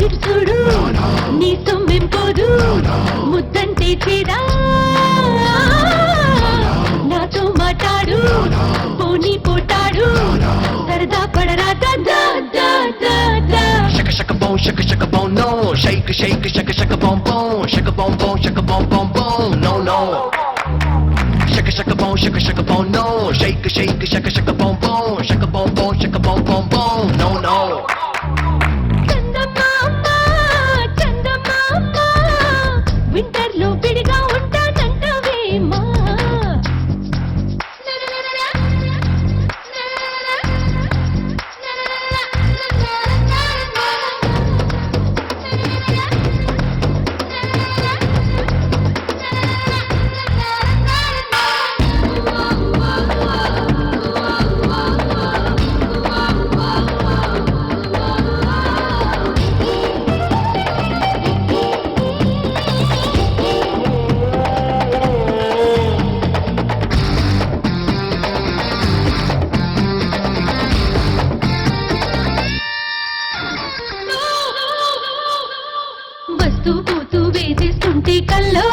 ఒకసారి చూడు నీ సొమ్మేం పోదు ముద్దంటే చేదా నాతో మాట్లాడు పోనీ పోటాడు సరదా పడరా దా దా దా దా shaka boom no shake shaka boom boom shaka boom boom no no shaka boom no shake shaka boom boom no no చందమామ వింటర్ లో విడిగా ఉంటానంటవేమా వస్తూ పోతూ వేసేస్తుంటే కల్లో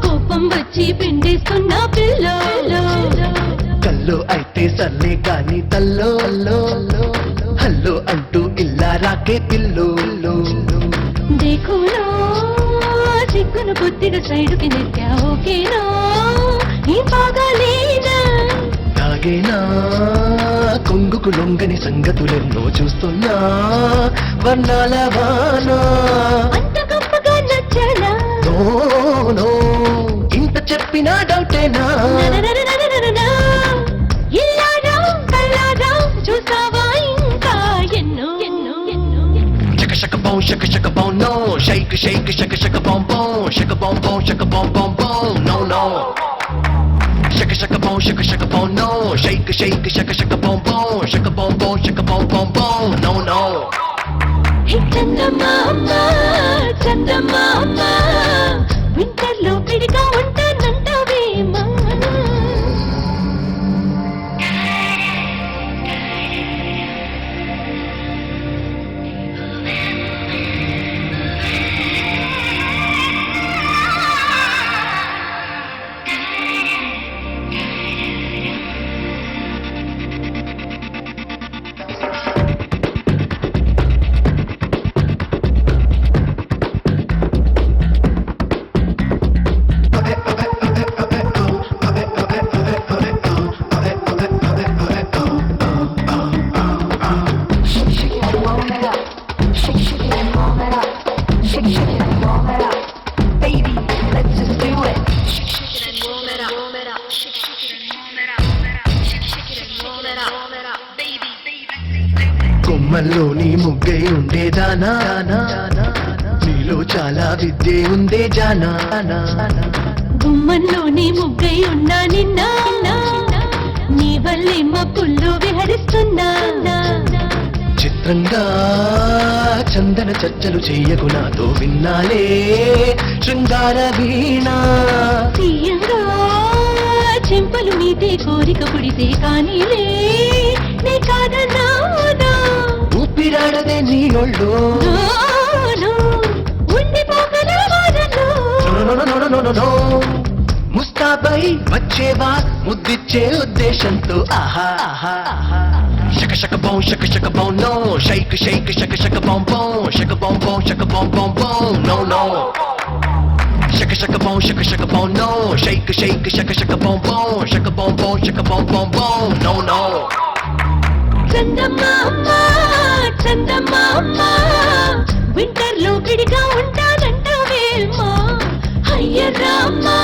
కోపం వచ్చి పిండేస్తున్నా పిల్లో కల్లో అయితే సర్లే కాని తల్లో హల్లో అంటూ ఇల్లా రాకే పిల్లో దేకులో చిక్కును కొద్దిగా సైడుకి నెట్టా ఓకేనా ఈ బాగాలేనా తాగేనా కొంగుకు లొంగని సంగతులెన్నో చూస్తున్నా వర్ణాల వానా అంత గొప్పగా నచ్చనా నో ఇంత చెప్పినా డౌటేనా ననననననననా. ఇల్లారా కల్లారా చూసావా ఇంకా ఎన్నో ఎన్నో ఎన్నో shaka boom no shake boom no no shaka boom no shake boom no no హే చందమామ చందమామ వింటర్ లో విడిగా ఉంటానంటవేమా కొమ్మల్లోని ముగ్గై ఉండేదానా నీలో చాలా విద్యే ఉందే జానా గుమ్మంలోని ముగ్గై ఉన్నా నిన్న నీ వల్లే మబ్బుల్లో విహరిస్తున్నా చిత్రంగా చందన చర్చలు చెయ్యకు నాతో విన్నాలే శృంగార వీణ తీయంగా చెంపలు మీదే కోరిక పుడితే కానీలే నీ కాదన్నానా ఊపిరాడదే నీ ఒళ్ళు ఉండిపోగల వాదనలో ముస్తాబై వచ్చేవా ముద్దిచ్చే ఉద్దేశంతో ఆహా shaka boom no shake boom no no shaka boom no shake boom no no చందమామ చందమామ వింటర్ లో విడిగా ఉంటానంటవేమా అయ్య రామా